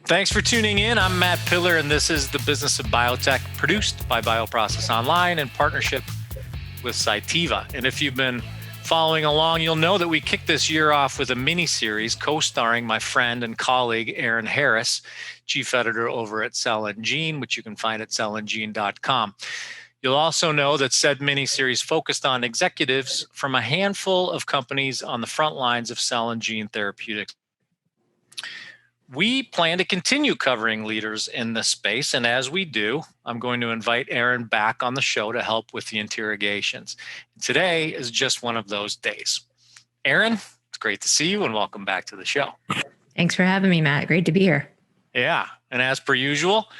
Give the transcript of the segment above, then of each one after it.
Thanks for tuning in. I'm Matt Pillar, and this is The Business of Biotech, produced by Bioprocess Online in partnership with Cytiva. And if you've been following along, you'll know that we kicked this year off with a mini-series co-starring my friend and colleague, Aaron Harris, chief editor over at Cell and Gene, which you can find at cellandgene.com. You'll also know that said mini-series focused on executives from a handful of companies on the front lines of cell and gene therapeutics. We plan to continue covering leaders in this space, and as we do, I'm going to invite Aaron back on the show to help with the interrogations. Today is just one of those days. Aaron, it's great to see you, and welcome back to the show. Thanks for having me, Matt. Great to be here. Yeah, and as per usual,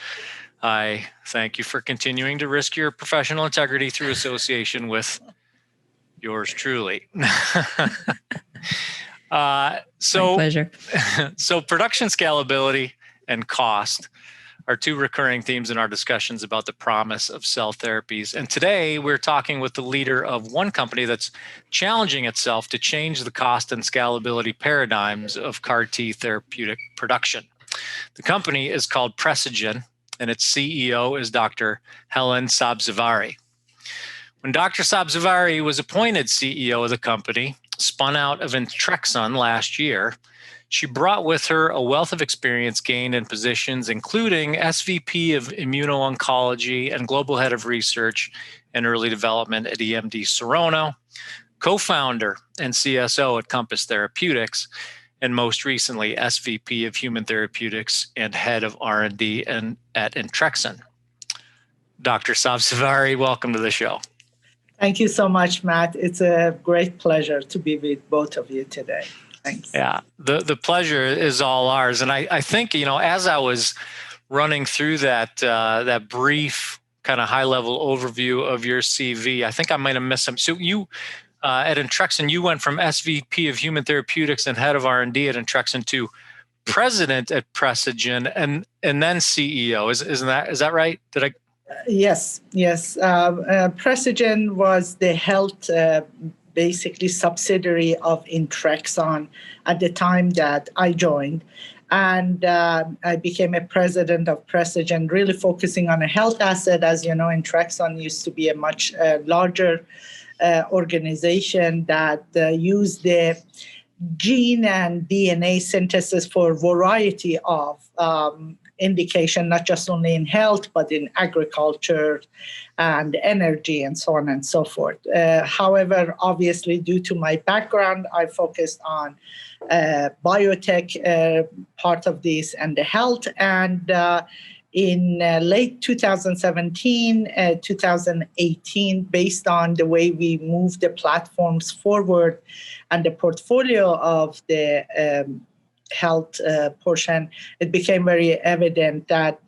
I thank you for continuing to risk your professional integrity through association with yours truly. My pleasure. So production scalability and cost are two recurring themes in our discussions about the promise of cell therapies. And today we're talking with the leader of one company that's challenging itself to change the cost and scalability paradigms of CAR-T therapeutic production. The company is called Precigen, and its CEO is Dr. Helen Sabzevari. When Dr. Sabzevari was appointed CEO of the company, spun out of Intrexon last year, she brought with her a wealth of experience gained in positions including SVP of immuno-oncology and global head of research and early development at EMD Serono, co-founder and CSO at Compass Therapeutics, and most recently SVP of human therapeutics and head of R&D at Intrexon. Dr. Sabzevari, welcome to the show. Thank you so much, Matt. It's a great pleasure to be with both of you today. Thanks. Yeah, the pleasure is all ours. And I think, as I was running through that brief kind of high-level overview of your CV, I think I might have missed some. So you, at Intrexon, you went from SVP of Human Therapeutics and head of R&D at Intrexon to president at Precigen and then CEO. Is that right? Did I? Yes. Precigen was the health, basically subsidiary of Intrexon at the time that I joined. And I became a president of Precigen, really focusing on a health asset. As you know, Intrexon used to be a much larger organization that used the gene and DNA synthesis for a variety of indication, not just only in health, but in agriculture and energy and so on and so forth. However, obviously, due to my background, I focused on biotech part of this and the health. And in late 2017, 2018, based on the way we moved the platforms forward and the portfolio of the health portion, it became very evident that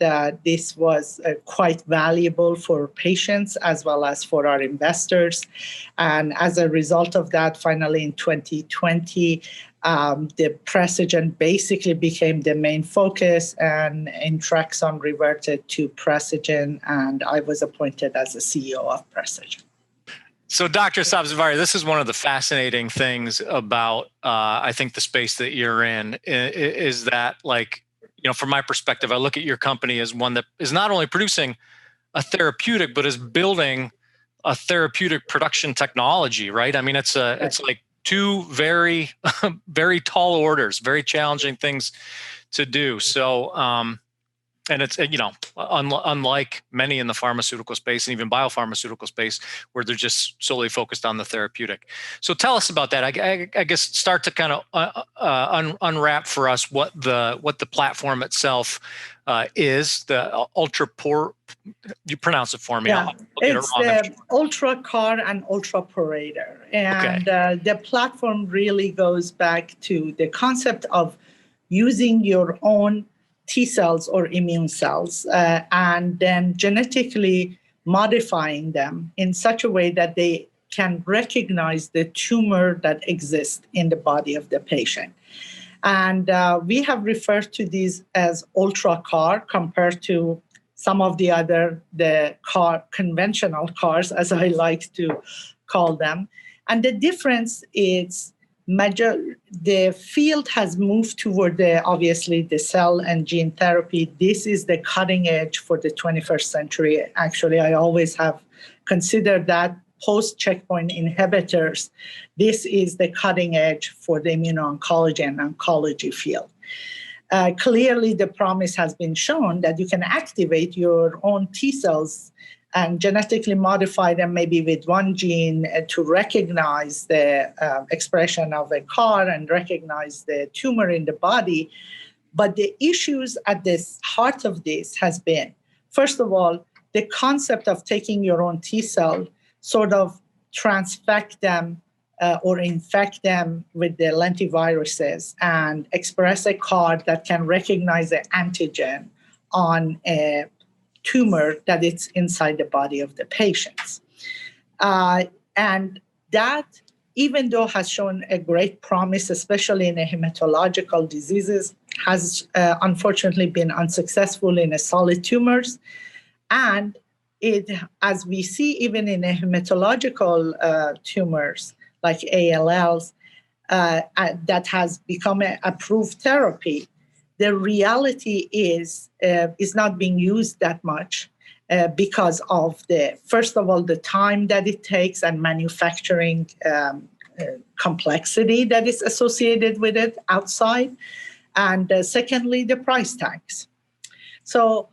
this was quite valuable for patients as well as for our investors. And as a result of that, finally in 2020, the Precigen basically became the main focus, and Intrexon reverted to Precigen, and I was appointed as the CEO of Precigen. So, Dr. Sabzevari, this is one of the fascinating things about, I think, the space that you're in, is that, from my perspective, I look at your company as one that is not only producing a therapeutic, but is building a therapeutic production technology, right? I mean, it's like two very, very tall orders, very challenging things to do. So, and it's, unlike many in the pharmaceutical space and even biopharmaceutical space, where they're just solely focused on the therapeutic. So tell us about that. I guess start to kind of unwrap for us what the platform itself is. The you pronounce it for me. Yeah, it's the UltraCAR and UltraPorator. And the platform really goes back to the concept of using your own T cells or immune cells, and then genetically modifying them in such a way that they can recognize the tumor that exists in the body of the patient. And we have referred to these as UltraCAR compared to some of the conventional CARs, as I like to call them. And the difference is the field has moved toward obviously the cell and gene therapy. This is the cutting edge for the 21st century. Actually, I always have considered that post-checkpoint inhibitors, this is the cutting edge for the immuno-oncology and oncology field. Clearly, the promise has been shown that you can activate your own T cells and genetically modify them maybe with one gene to recognize the expression of a CAR and recognize the tumor in the body. But the issues at the heart of this has been, first of all, the concept of taking your own T cell, sort of transfect them or infect them with the lentiviruses and express a CAR that can recognize the antigen on a tumor that is inside the body of the patients. And that, even though has shown a great promise, especially in the hematological diseases, has unfortunately been unsuccessful in the solid tumors. And it, as we see even in the hematological tumors like ALLs, that has become an approved therapy, the reality is not being used that much because of first of all, the time that it takes and manufacturing complexity that is associated with it outside. And secondly, the price tags. So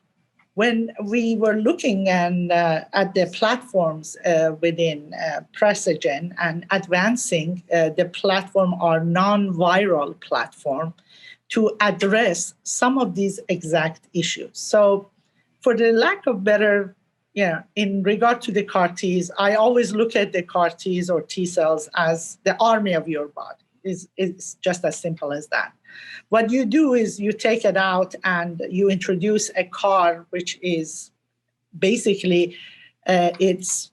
when we were looking at the platforms within Precigen and advancing the platform, our non-viral platform, to address some of these exact issues. So for the lack of better, in regard to the CAR-Ts, I always look at the CAR-Ts or T cells as the army of your body. It's just as simple as that. What you do is you take it out and you introduce a CAR, which is basically, it's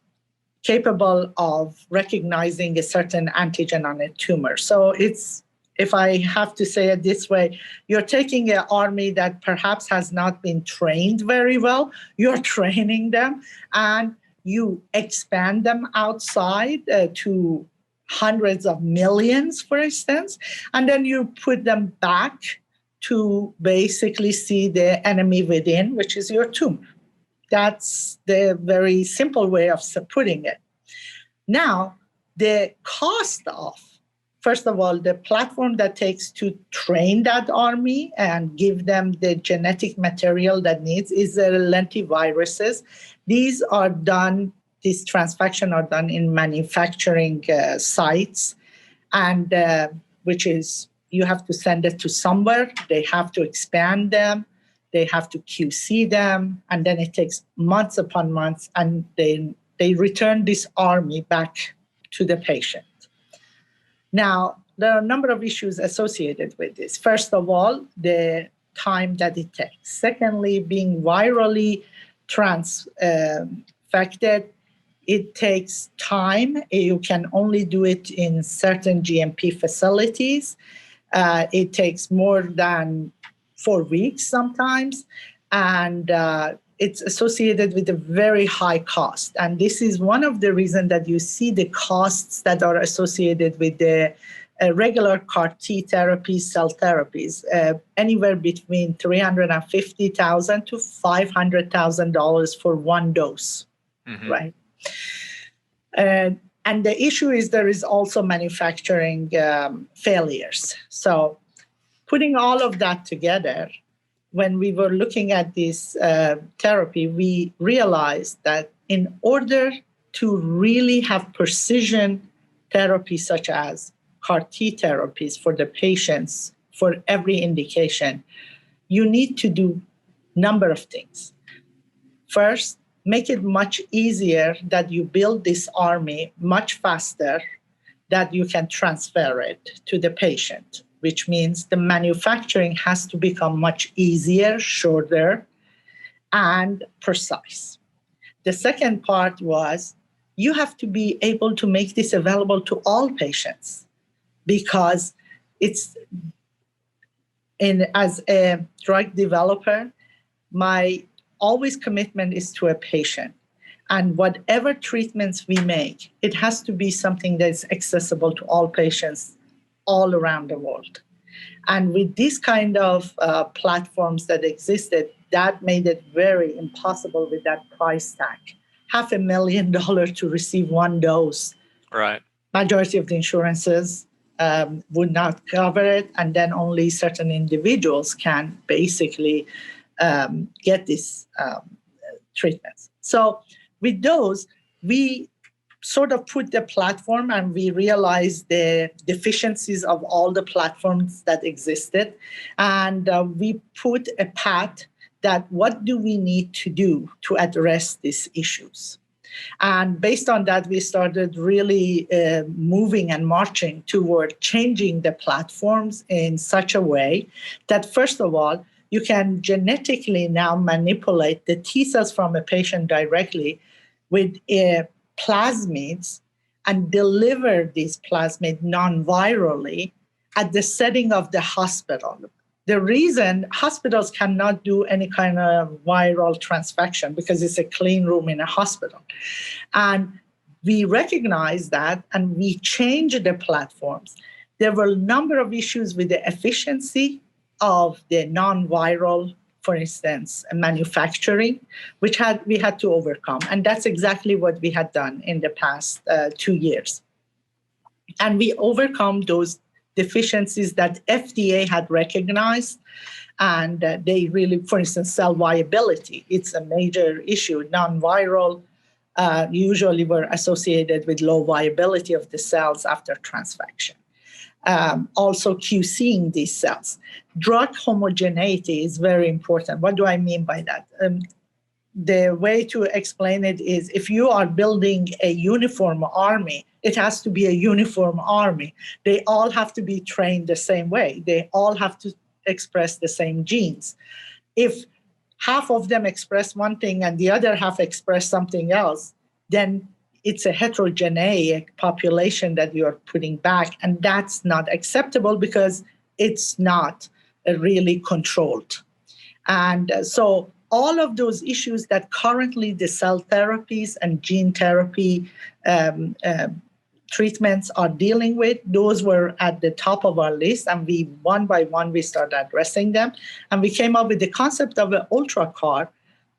capable of recognizing a certain antigen on a tumor. So it's, if I have to say it this way, you're taking an army that perhaps has not been trained very well, you're training them, and you expand them outside to hundreds of millions, for instance, and then you put them back to basically see the enemy within, which is your tumor. That's the very simple way of putting it. Now, the cost of, first of all, the platform that takes to train that army and give them the genetic material that needs is the lentiviruses. These are done, these transfections are done in manufacturing sites, and which is, you have to send it to somewhere, they have to expand them, they have to QC them, and then it takes months upon months, and they return this army back to the patient. Now, there are a number of issues associated with this. First of all, the time that it takes. Secondly, being virally transfected, it takes time. You can only do it in certain GMP facilities. It takes more than 4 weeks sometimes, and it's associated with a very high cost. And this is one of the reasons that you see the costs that are associated with the regular CAR-T therapies, cell therapies, anywhere between $350,000 to $500,000 for one dose, right? And the issue is there is also manufacturing failures. So putting all of that together, when we were looking at this therapy, we realized that in order to really have precision therapy such as CAR-T therapies for the patients for every indication, you need to do a number of things. First, make it much easier that you build this army much faster, that you can transfer it to the patient, which means the manufacturing has to become much easier, shorter, and precise. The second part was you have to be able to make this available to all patients, because it's, as a drug developer, my always commitment is to a patient. And whatever treatments we make, it has to be something that is accessible to all patients all around the world. And with this kind of platforms that existed, that made it very impossible with that price tag. $500,000 to receive one dose. Right. Majority of the insurances would not cover it, and then only certain individuals can basically get these treatments. So with those, we sort of put the platform and we realized the deficiencies of all the platforms that existed. And we put a path that what do we need to do to address these issues. And based on that, we started really moving and marching toward changing the platforms in such a way that, first of all, you can genetically now manipulate the T cells from a patient directly with plasmids and deliver these plasmids non-virally at the setting of the hospital. The reason hospitals cannot do any kind of viral transfection because it's a clean room in a hospital. And we recognize that and we changed the platforms. There were a number of issues with the efficiency of the non-viral, for instance, manufacturing, which we had to overcome. And that's exactly what we had done in the past 2 years. And we overcome those deficiencies that FDA had recognized. And they really, for instance, cell viability, it's a major issue. Non-viral usually were associated with low viability of the cells after transfection. Also QCing these cells. Drug homogeneity is very important. What do I mean by that? The way to explain it is if you are building a uniform army, it has to be a uniform army. They all have to be trained the same way. They all have to express the same genes. If half of them express one thing and the other half express something else, then it's a heterogeneous population that you're putting back, and that's not acceptable because it's not really controlled. And so all of those issues that currently the cell therapies and gene therapy treatments are dealing with, those were at the top of our list, and we one by one we started addressing them. And we came up with the concept of an UltraCAR,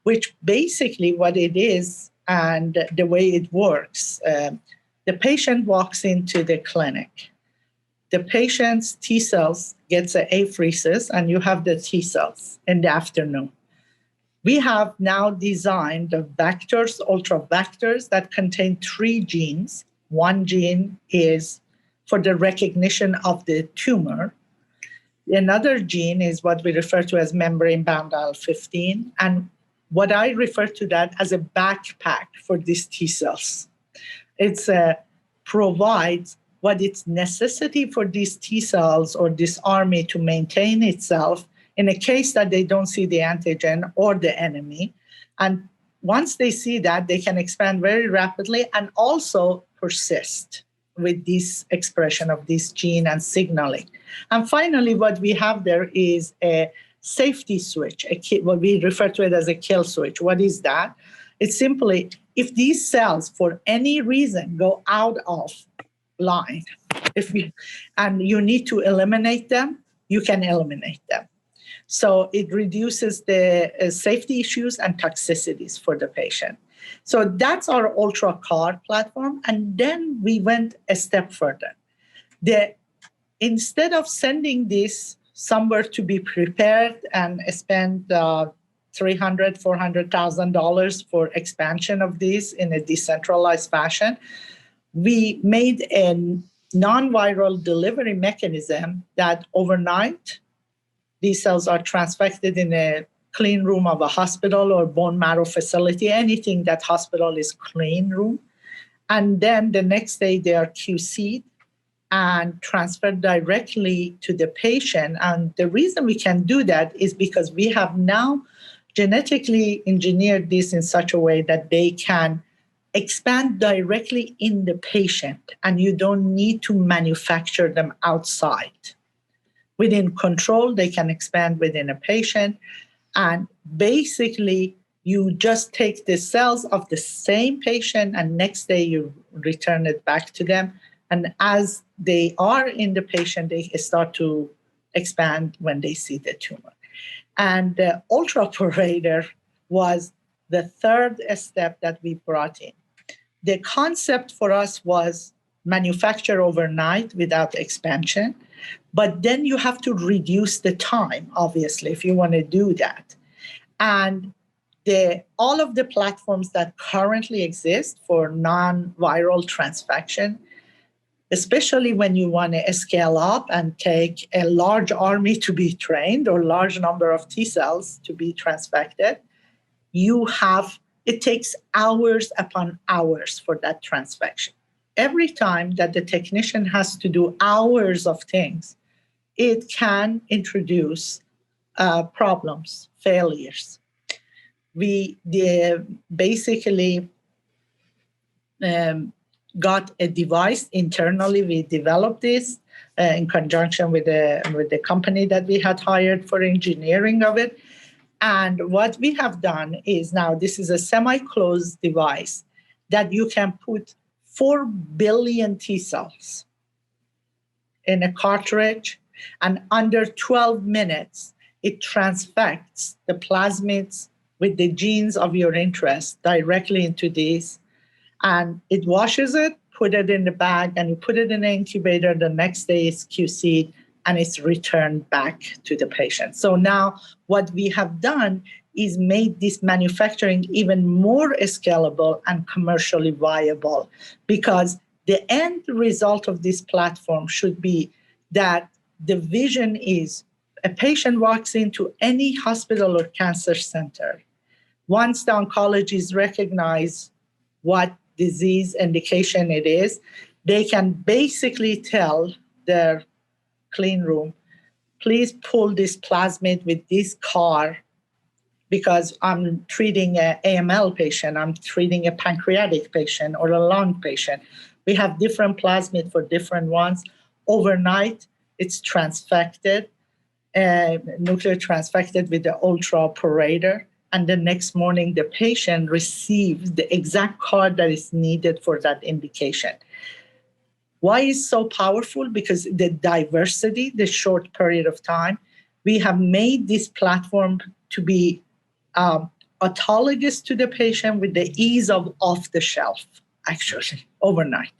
which basically what it is and the way it works. The patient walks into the clinic. The patient's T cells gets an apheresis, and you have the T cells in the afternoon. We have now designed the vectors, ultra vectors, that contain 3 genes. One gene is for the recognition of the tumor. Another gene is what we refer to as membrane-bound IL-15, and what I refer to that as a backpack for these T cells. It provides what it's necessity for these T cells or this army to maintain itself in a case that they don't see the antigen or the enemy. And once they see that, they can expand very rapidly and also persist with this expression of this gene and signaling. And finally, what we have there is a safety switch, what we refer to it as a kill switch. What is that? It's simply, if these cells for any reason go out of line, and you need to eliminate them, you can eliminate them. So it reduces the safety issues and toxicities for the patient. So that's our UltraCAR platform. And then we went a step further. Instead of sending this somewhere to be prepared and spend $300,000, $400,000 for expansion of these in a decentralized fashion, we made a non-viral delivery mechanism that overnight these cells are transfected in a clean room of a hospital or bone marrow facility, anything that hospital is clean room. And then the next day they are QC'd and transferred directly to the patient. And the reason we can do that is because we have now genetically engineered this in such a way that they can expand directly in the patient, and you don't need to manufacture them outside. Within control, they can expand within a patient, and basically you just take the cells of the same patient and next day you return it back to them, And as they are in the patient, they start to expand when they see the tumor. And the ultraparator was the third step that we brought in. The concept for us was manufacture overnight without expansion, but then you have to reduce the time, obviously, if you want to do that. And all of the platforms that currently exist for non-viral transfection, especially when you want to scale up and take a large army to be trained or large number of T cells to be transfected, it takes hours upon hours for that transfection. Every time that the technician has to do hours of things, it can introduce problems, failures. We basically got a device internally. We developed this in conjunction with the company that we had hired for engineering of it. And what we have done is now this is a semi-closed device that you can put 4 billion T cells in a cartridge, and under 12 minutes, it transfects the plasmids with the genes of your interest directly into these. And it washes it, put it in the bag, and you put it in the incubator. The next day it's QC'd, and it's returned back to the patient. So now what we have done is made this manufacturing even more scalable and commercially viable, because the end result of this platform should be that the vision is a patient walks into any hospital or cancer center. Once the oncologists recognize what disease indication it is, they can basically tell their clean room, please pull this plasmid with this CAR, because I'm treating an AML patient, I'm treating a pancreatic patient or a lung patient. We have different plasmid for different ones. Overnight, it's transfected, nuclear transfected with the ultraparator, and the next morning, the patient receives the exact CAR that is needed for that indication. Why is so powerful? Because the diversity, the short period of time, we have made this platform to be autologous to the patient with the ease of off the shelf, actually, overnight.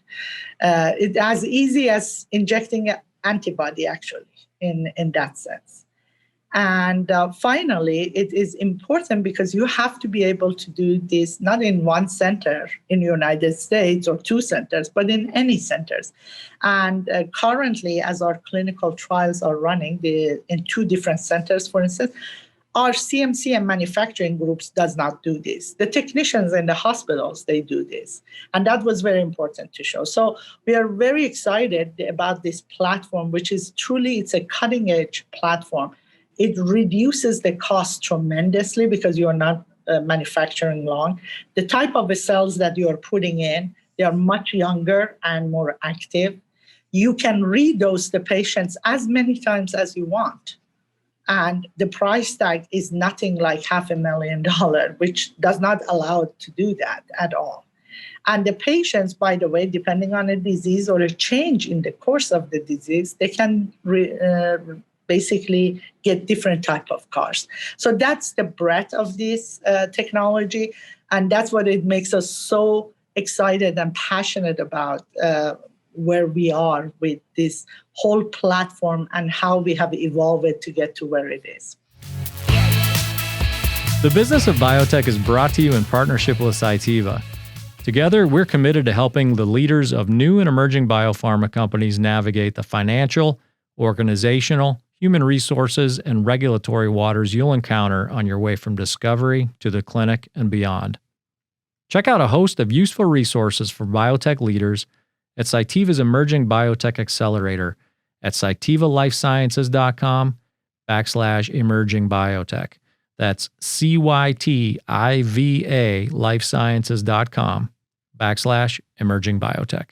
It's as easy as injecting an antibody, actually, in that sense. And finally, it is important because you have to be able to do this not in one center in the United States or 2 centers, but in any centers. And currently, as our clinical trials are running in 2 different centers, for instance, our CMC and manufacturing groups does not do this. The technicians in the hospitals, they do this. And that was very important to show. So we are very excited about this platform, which is truly, it's a cutting edge platform. It reduces the cost tremendously because you are not manufacturing long. The type of cells that you are putting in, they are much younger and more active. You can redose the patients as many times as you want. And the price tag is nothing like $500,000, which does not allow it to do that at all. And the patients, by the way, depending on a disease or a change in the course of the disease, they can basically get different type of CARs. So that's the breadth of this technology. And that's what it makes us so excited and passionate about where we are with this whole platform and how we have evolved it to get to where it is. The Business of Biotech is brought to you in partnership with Cytiva. Together, we're committed to helping the leaders of new and emerging biopharma companies navigate the financial, organizational, human resources, and regulatory waters you'll encounter on your way from discovery to the clinic and beyond. Check out a host of useful resources for biotech leaders at Cytiva's Emerging Biotech Accelerator at cytivalifesciences.com/emerging biotech. That's CYTIVA lifesciences.com/emerging biotech.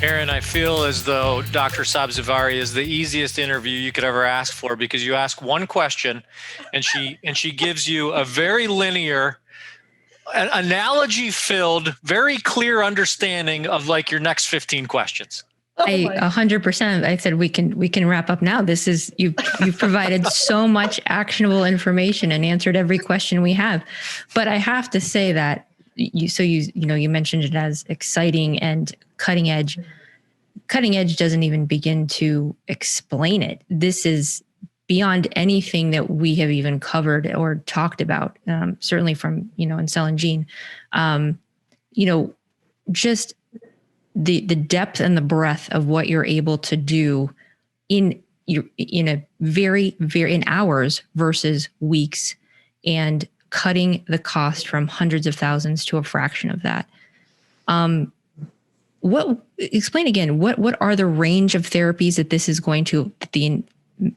Aaron, I feel as though Dr. Sabzevari is the easiest interview you could ever ask for, because you ask one question and she gives you a very linear an analogy-filled, very clear understanding of like your next 15 questions. 100%. I said we can wrap up now. This is you've provided so much actionable information and answered every question we have. But I have to say that you mentioned it as exciting and cutting edge. Cutting edge doesn't even begin to explain it. This is beyond anything that we have even covered or talked about. Certainly from in cell and gene. Just the depth and the breadth of what you're able to do in a very, very in hours versus weeks, and cutting the cost from hundreds of thousands to a fraction of that. Explain again, what are the range of therapies that this is going to, the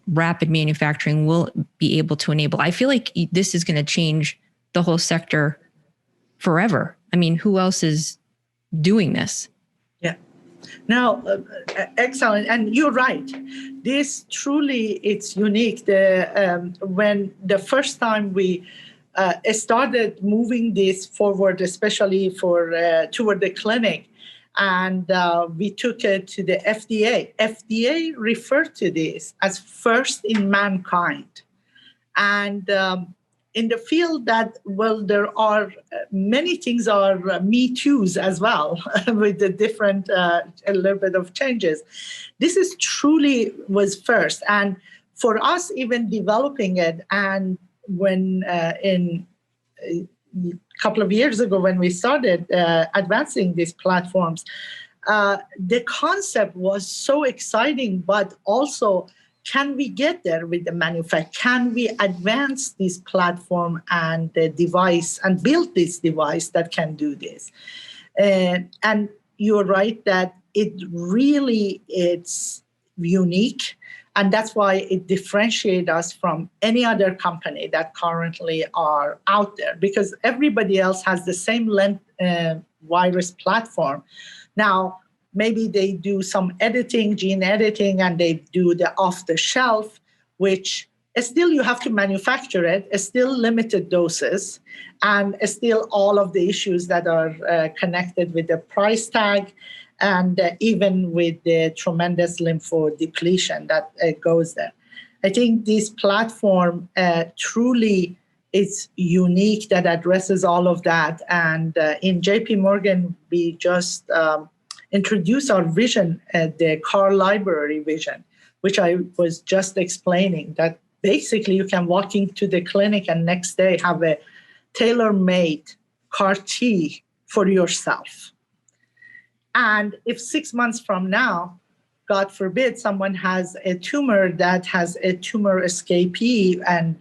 rapid manufacturing will be able to enable? I feel like this is going to change the whole sector forever. I mean, who else is doing this? Yeah. No, excellent. And you're right. This truly, it's unique. When the first time we started moving this forward, especially toward the clinic, and we took it to the FDA. FDA referred to this as first in mankind. And in the field there are many things are me toos as well, with the different, a little bit of changes. This is truly was first. And for us, even developing it, and when in a couple of years ago, when we started advancing these platforms, the concept was so exciting, but also, can we get there with the manufacturer? Can we advance this platform and the device and build this device that can do this? And you're right that it's unique. And that's why it differentiates us from any other company that currently are out there, because everybody else has the same virus platform. Now, maybe they do some editing, gene editing, and they do the off-the-shelf, which still you have to manufacture it, still limited doses, and still all of the issues that are connected with the price tag, and even with the tremendous lymphodepletion that goes there. I think this platform truly is unique, that addresses all of that. And in JP Morgan, we just introduce our vision, the CAR library vision, which I was just explaining, that basically you can walk into the clinic and next day have a tailor-made CAR-T for yourself. And if 6 months from now, God forbid, someone has a tumor that has a tumor escapee and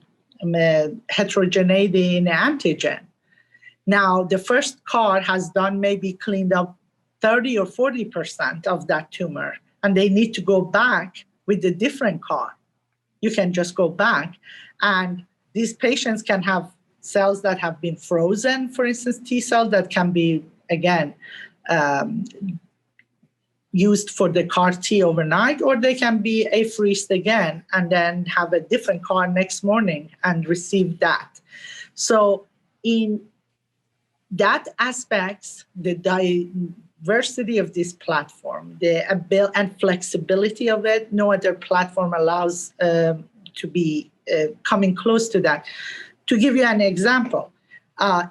heterogeneity in antigen, now the first CAR has done maybe cleaned up 30 or 40% of that tumor, and they need to go back with a different CAR. You can just go back, and these patients can have cells that have been frozen, for instance, T cells that can be, again, used for the CAR-T overnight, or they can be apheresed again and then have a different CAR next morning and receive that. So in that aspects, the diversity of this platform, the ability and flexibility of it, no other platform allows to be coming close to that. To give you an example,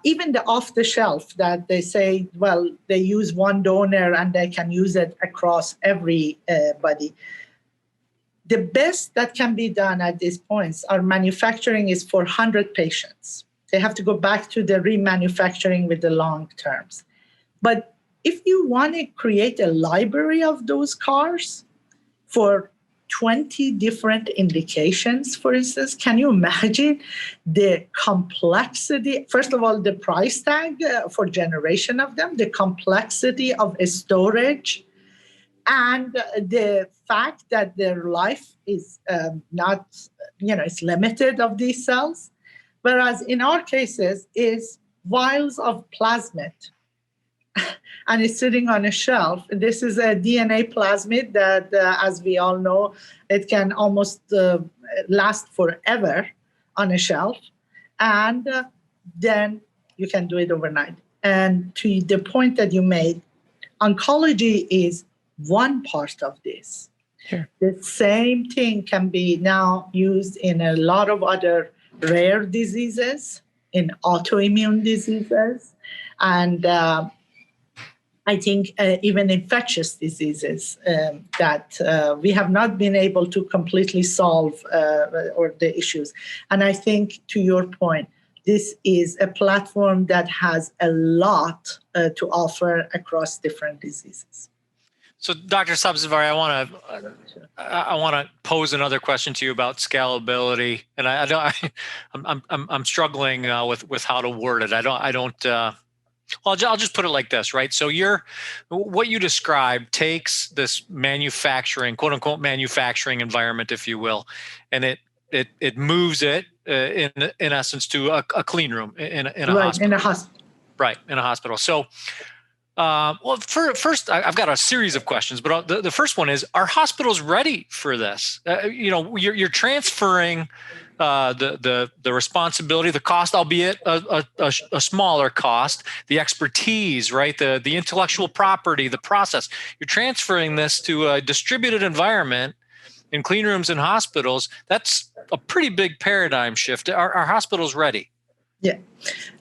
even the off-the-shelf that they say, well, they use one donor and they can use it across everybody. The best that can be done at these points, our manufacturing is for 100 patients. They have to go back to the remanufacturing with the long terms. But if you want to create a library of those CARs for 20 different indications, for instance, can you imagine the complexity? First of all, the price tag for generation of them, the complexity of storage, and the fact that their life is not, it's limited of these cells. Whereas in our cases is vials of plasmid, and it's sitting on a shelf. This is a DNA plasmid that, as we all know, it can almost last forever on a shelf. And then You can do it overnight. And to the point that you made, oncology is one part of this. Sure. The same thing can be now used in a lot of other rare diseases, in autoimmune diseases, and I think even infectious diseases that we have not been able to completely solve or the issues. And I think, to your point, this is a platform that has a lot to offer across different diseases. So, Dr. Sabzevari, I want to pose another question to you about scalability, and I'm struggling with how to word it. I'll just put it like this, right? So what you described takes this manufacturing, quote unquote, manufacturing environment, if you will, and it moves it in essence to a clean room in a hospital. In a hospital. Right, in a hospital. So. First, I've got a series of questions, but the first one is: are hospitals ready for this? You're transferring the responsibility, the cost, albeit a smaller cost, the expertise, right? The intellectual property, the process. You're transferring this to a distributed environment in clean rooms and hospitals. That's a pretty big paradigm shift. Are hospitals ready? Yeah.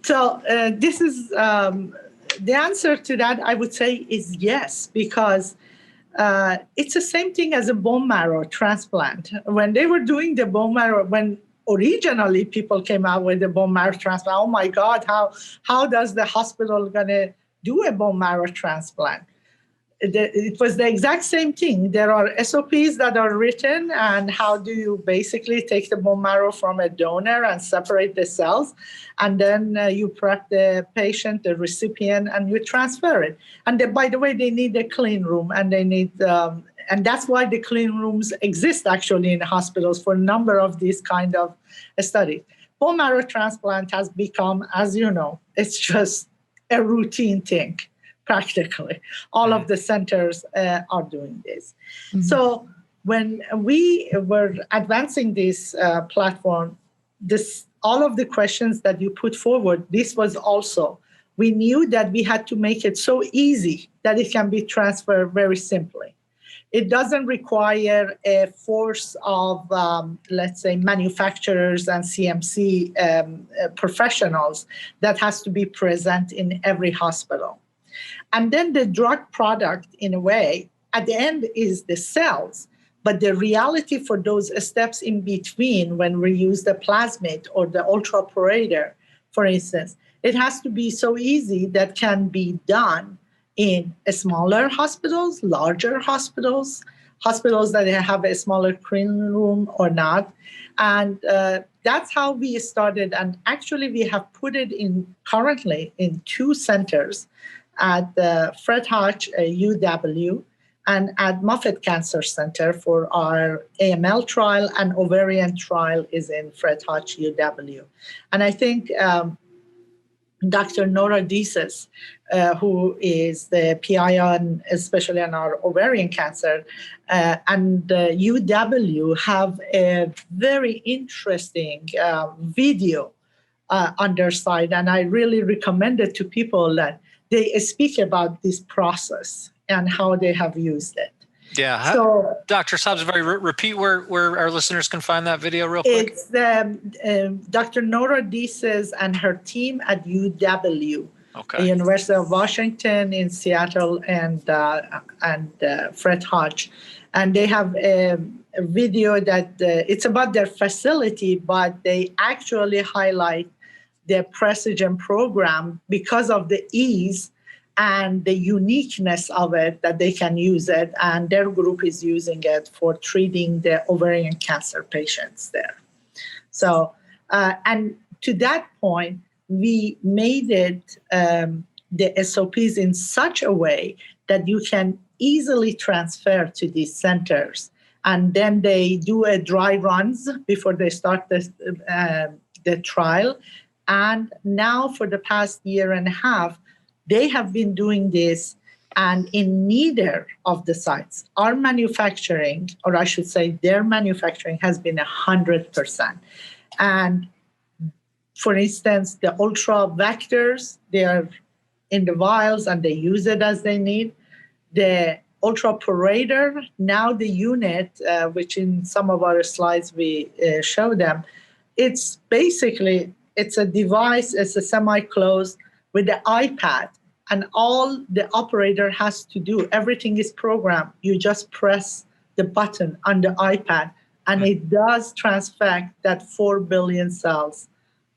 So this is. The answer to that, I would say, is yes, because it's the same thing as a bone marrow transplant. When they were doing the bone marrow, when originally people came out with the bone marrow transplant, oh my God, how does the hospital gonna do a bone marrow transplant? It was the exact same thing. There are SOPs that are written, and how do you basically take the bone marrow from a donor and separate the cells, and then you prep the patient, the recipient, and you transfer it. And by the way, they need a clean room, and they need, and that's why the clean rooms exist actually in hospitals for a number of these kind of studies. Bone marrow transplant has become, as you know, it's just a routine thing. Practically, all of the centers are doing this. Mm-hmm. So when we were advancing this platform, all of the questions that you put forward, this was also, we knew that we had to make it so easy that it can be transferred very simply. It doesn't require a force of, let's say, manufacturers and CMC professionals that has to be present in every hospital. And then the drug product, in a way, at the end is the cells. But the reality for those steps in between, when we use the plasmid or the ultraporator, for instance, it has to be so easy that can be done in smaller hospitals, larger hospitals, hospitals that have a smaller clean room or not. And that's how we started. And actually, we have put it in currently in 2 centers, at the Fred Hutch UW and at Moffitt Cancer Center for our AML trial, and ovarian trial is in Fred Hutch UW. And I think Dr. Nora Dices, who is the PI especially on our ovarian cancer, and UW have a very interesting video on their site. And I really recommend it to people that they speak about this process and how they have used it. Yeah. So, Dr. Sabzevari, repeat where our listeners can find that video real quick. It's Dr. Nora Dices and her team at UW, the University of Washington in Seattle, and Fred Hutch. And they have a video that it's about their facility, but they actually highlight the Precigen program because of the ease and the uniqueness of it, that they can use it, and their group is using it for treating the ovarian cancer patients there. So, and to that point, we made it the SOPs in such a way that you can easily transfer to these centers, and then they do a dry runs before they start the trial. And now for the past year and a half, they have been doing this, and in neither of the sites, our manufacturing, or I should say their manufacturing, has been 100%. And For instance, the ultra vectors, they are in the vials and they use it as they need. The ultraparator, now the unit, which in some of our slides we show them, it's a device, it's a semi-closed with the iPad, and all the operator has to do, everything is programmed. You just press the button on the iPad, and it does transfect that 4 billion cells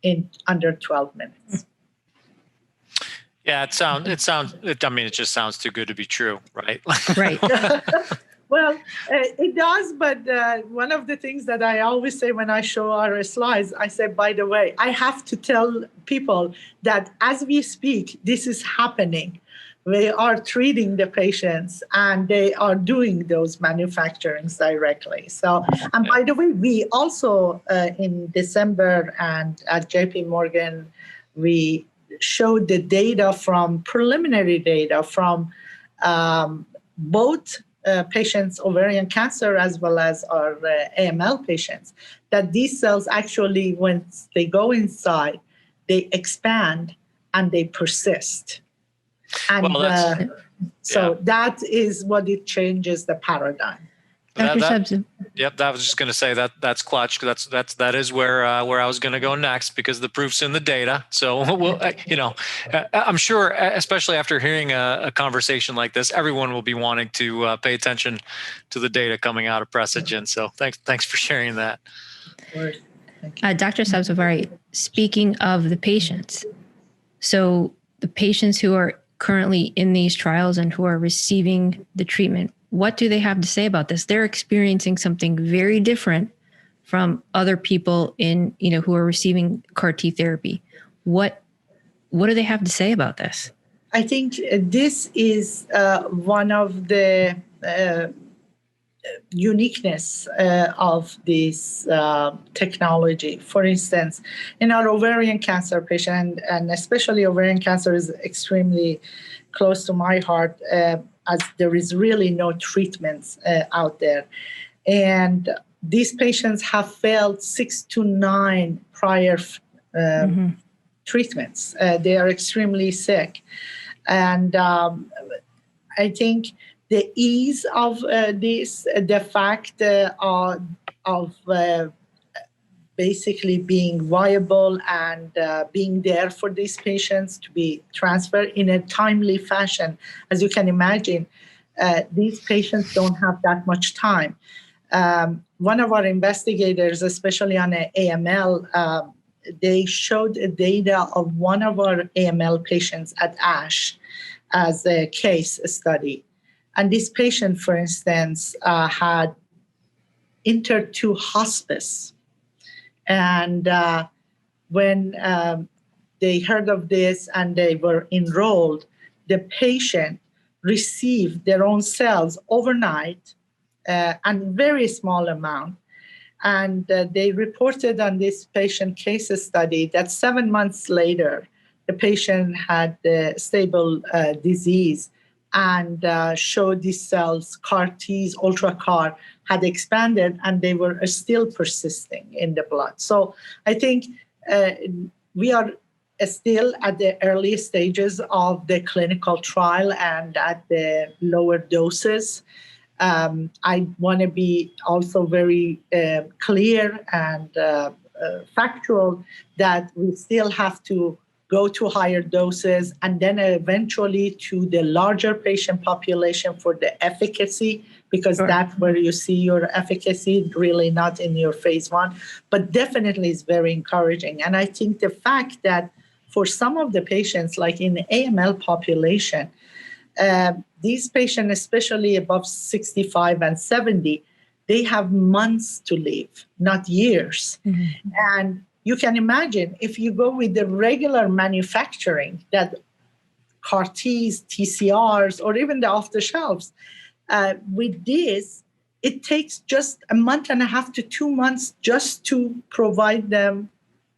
in under 12 minutes. Yeah, it just sounds too good to be true, right? Right. Well, it does, but one of the things that I always say when I show our slides, I say, by the way, I have to tell people that as we speak, this is happening. We are treating the patients and they are doing those manufacturings directly. So, and by the way, we also in December and at JP Morgan, we showed the data preliminary data from both patients' ovarian cancer as well as our AML patients, that these cells actually, once they go inside, they expand and they persist. And that is what it changes the paradigm. Dr. Sabzevari. Yep, that was just going to say that's clutch. That is where I was going to go next, because the proof's in the data. So I'm sure, especially after hearing a conversation like this, everyone will be wanting to pay attention to the data coming out of Precigen. So thanks for sharing that. Dr. Sabzevari, speaking of the patients, so the patients who are currently in these trials and who are receiving the treatment, what do they have to say about this? They're experiencing something very different from other people who are receiving CAR-T therapy. What do they have to say about this? I think this is one of the uniqueness of this technology. For instance, in our ovarian cancer patient, and especially ovarian cancer is extremely close to my heart, as there is really no treatments out there. And these patients have failed 6 to 9 prior treatments. They are extremely sick. And I think the ease of this, the fact of basically being viable and being there for these patients to be transferred in a timely fashion. As you can imagine, these patients don't have that much time. One of our investigators, especially on AML, they showed data of one of our AML patients at ASH as a case study. And this patient, for instance, had entered to hospice. And when they heard of this and they were enrolled, the patient received their own cells overnight and very small amount. And they reported on this patient case study that 7 months later, the patient had stable disease and showed these cells, CAR-Ts, UltraCAR, had expanded and they were still persisting in the blood. So I think we are still at the early stages of the clinical trial and at the lower doses. I want to be also very clear and factual that we still have to go to higher doses and then eventually to the larger patient population for the efficacy, because that's where you see your efficacy, really not in your phase 1, but definitely is very encouraging. And I think the fact that for some of the patients, like in the AML population, these patients, especially above 65 and 70, they have months to live, not years. Mm-hmm. And you can imagine if you go with the regular manufacturing that CAR-Ts, TCRs, or even the off-the-shelves, with this, it takes just a month and a half to 2 months just to provide them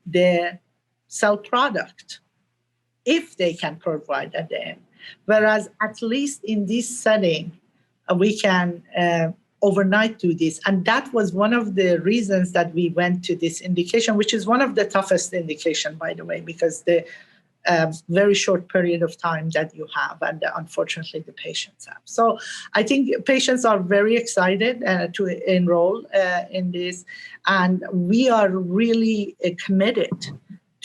the cell product, if they can provide at the end. Whereas at least in this setting, we can overnight do this. And that was one of the reasons that we went to this indication, which is one of the toughest indication, by the way, because the very short period of time that you have, and unfortunately the patients have. So I think patients are very excited to enroll in this, and we are really committed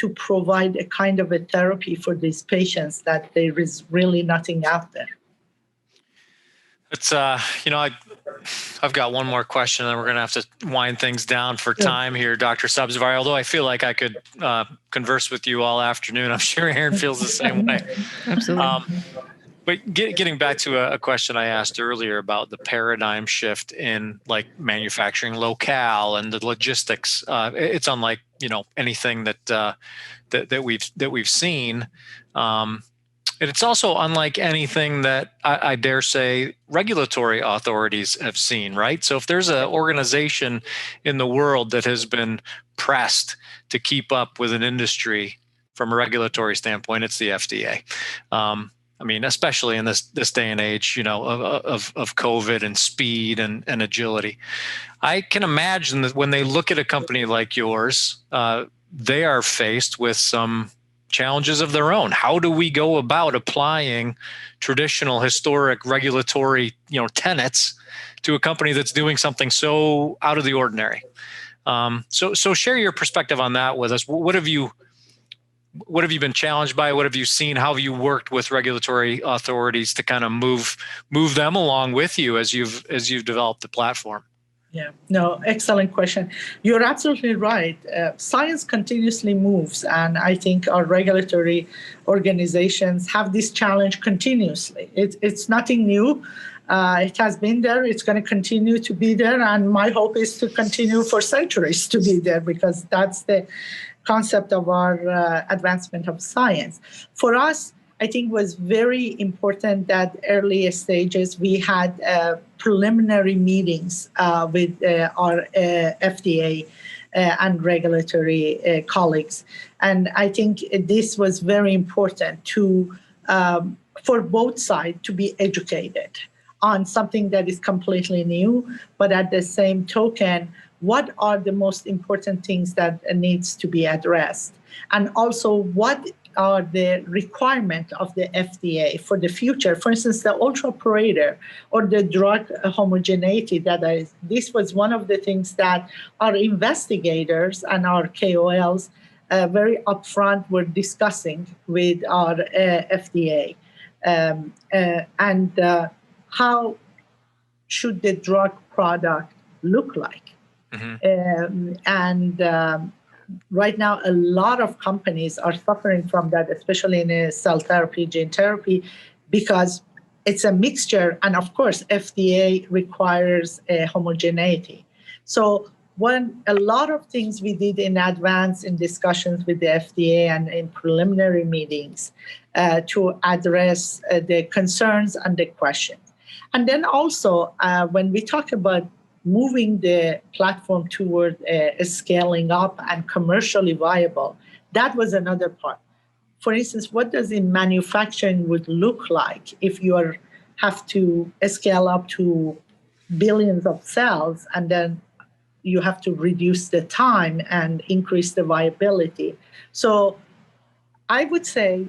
to provide a kind of a therapy for these patients that there is really nothing out there. It's, I've got one more question, and we're going to have to wind things down for time here, Dr. Sabzevari, although I feel like I could converse with you all afternoon. I'm sure Aaron feels the same way. Absolutely. But getting back to a question I asked earlier about the paradigm shift in like manufacturing locale and the logistics, it's unlike anything that we've seen. And it's also unlike anything that I dare say regulatory authorities have seen, right? So if there's an organization in the world that has been pressed to keep up with an industry from a regulatory standpoint, it's the FDA. I mean, especially in this day and age, of COVID and speed and agility. I can imagine that when they look at a company like yours, they are faced with some challenges of their own. How do we go about applying traditional historic regulatory, tenets to a company that's doing something so out of the ordinary? So share your perspective on that with us. What have you been challenged by? What have you seen? How have you worked with regulatory authorities to kind of move them along with you as you've developed the platform? Yeah, no, excellent question. You're absolutely right. Science continuously moves, and I think our regulatory organizations have this challenge continuously. It's nothing new. It has been there. It's going to continue to be there, and my hope is to continue for centuries to be there, because that's the concept of our advancement of science. For us, I think was very important that early stages we had preliminary meetings with our FDA and regulatory colleagues. And I think this was very important for both sides to be educated on something that is completely new, but at the same token, what are the most important things that needs to be addressed? And also, what are the requirements of the FDA for the future? For instance, the ultra-operator or the drug homogeneity. This was one of the things that our investigators and our KOLs very upfront were discussing with our FDA. How should the drug product look like? Mm-hmm. Right now, a lot of companies are suffering from that, especially in cell therapy, gene therapy, because it's a mixture. And of course, FDA requires a homogeneity. So a lot of things we did in advance in discussions with the FDA and in preliminary meetings to address the concerns and the questions. And then also, when we talk about moving the platform toward scaling up and commercially viable, that was another part. For instance, what does the manufacturing would look like if you have to scale up to billions of cells, and then you have to reduce the time and increase the viability? So I would say,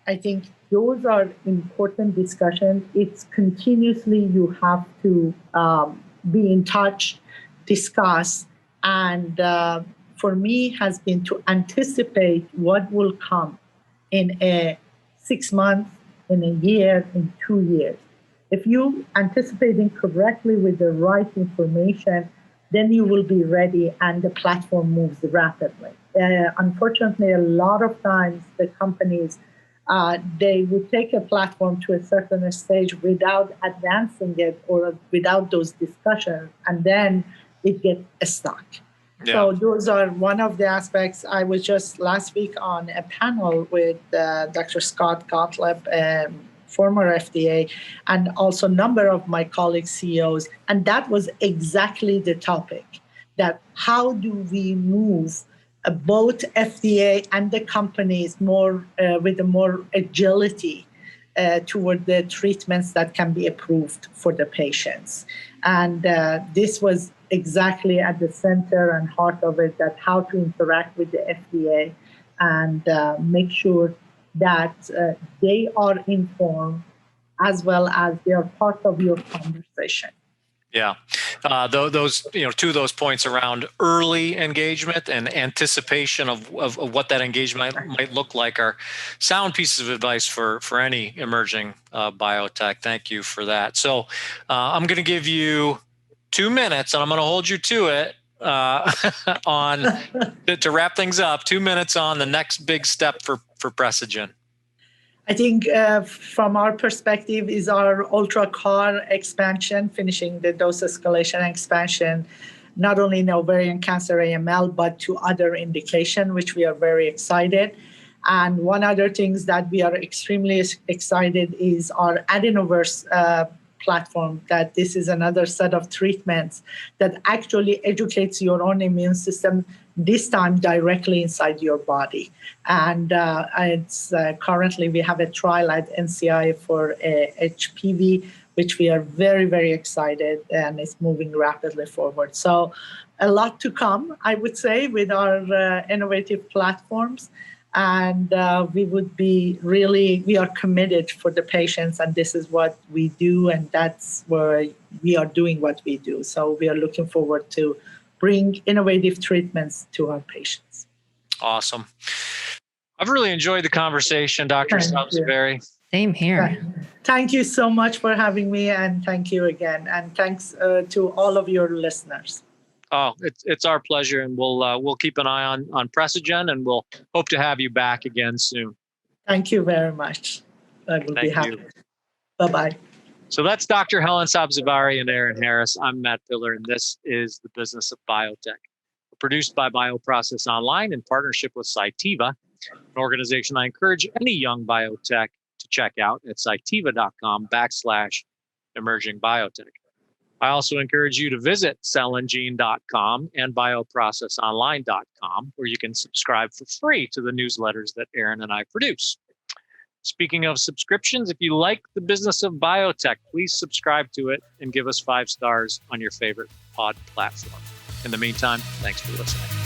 I think those are important discussions. It's continuously you have to be in touch, discuss, and for me has been to anticipate what will come in 6 months, in a year, in 2 years. If you anticipating correctly with the right information, then you will be ready and the platform moves rapidly. Unfortunately, a lot of times the companies they would take a platform to a certain stage without advancing it or without those discussions, and then it gets stuck. Yeah. So those are one of the aspects. I was just last week on a panel with Dr. Scott Gottlieb, former FDA, and also a number of my colleagues, CEOs, and that was exactly the topic, that how do we move both FDA and the companies more with more agility toward the treatments that can be approved for the patients. And this was exactly at the center and heart of it, that how to interact with the FDA and make sure that they are informed as well as they are part of your conversation. Yeah. Those, two of those points around early engagement and anticipation of what that engagement might look like are sound pieces of advice for any emerging biotech. Thank you for that. So I'm going to give you 2 minutes, and I'm going to hold you to it to wrap things up. 2 minutes on the next big step for Precigen. I think from our perspective is our UltraCAR expansion, finishing the dose escalation expansion, not only in ovarian cancer AML, but to other indication, which we are very excited. And one other things that we are extremely excited is our adenovirus platform, that this is another set of treatments that actually educates your own immune system, this time directly inside your body. And it's currently we have a trial at NCI for HPV, which we are very, very excited, and it's moving rapidly forward. So a lot to come, I would say, with our innovative platforms. And we are committed for the patients, and this is what we do, and that's where we are doing what we do. So we are looking forward to bring innovative treatments to our patients. Awesome. I've really enjoyed the conversation, Dr. Sabzevari. Same here. Thank you so much for having me, and thank you again. And thanks to all of your listeners. Oh, it's our pleasure, and we'll keep an eye on Precigen, and we'll hope to have you back again soon. Thank you very much. I will be happy. Bye-bye. So that's Dr. Helen Sabzevari and Aaron Harris. I'm Matt Pillar, and this is The Business of Biotech, produced by Bioprocess Online in partnership with Cytiva, an organization I encourage any young biotech to check out at cytiva.com/emerging biotech. I also encourage you to visit cellandgene.com and bioprocessonline.com, where you can subscribe for free to the newsletters that Aaron and I produce. Speaking of subscriptions, if you like The Business of Biotech, please subscribe to it and give us 5 stars on your favorite pod platform. In the meantime, thanks for listening.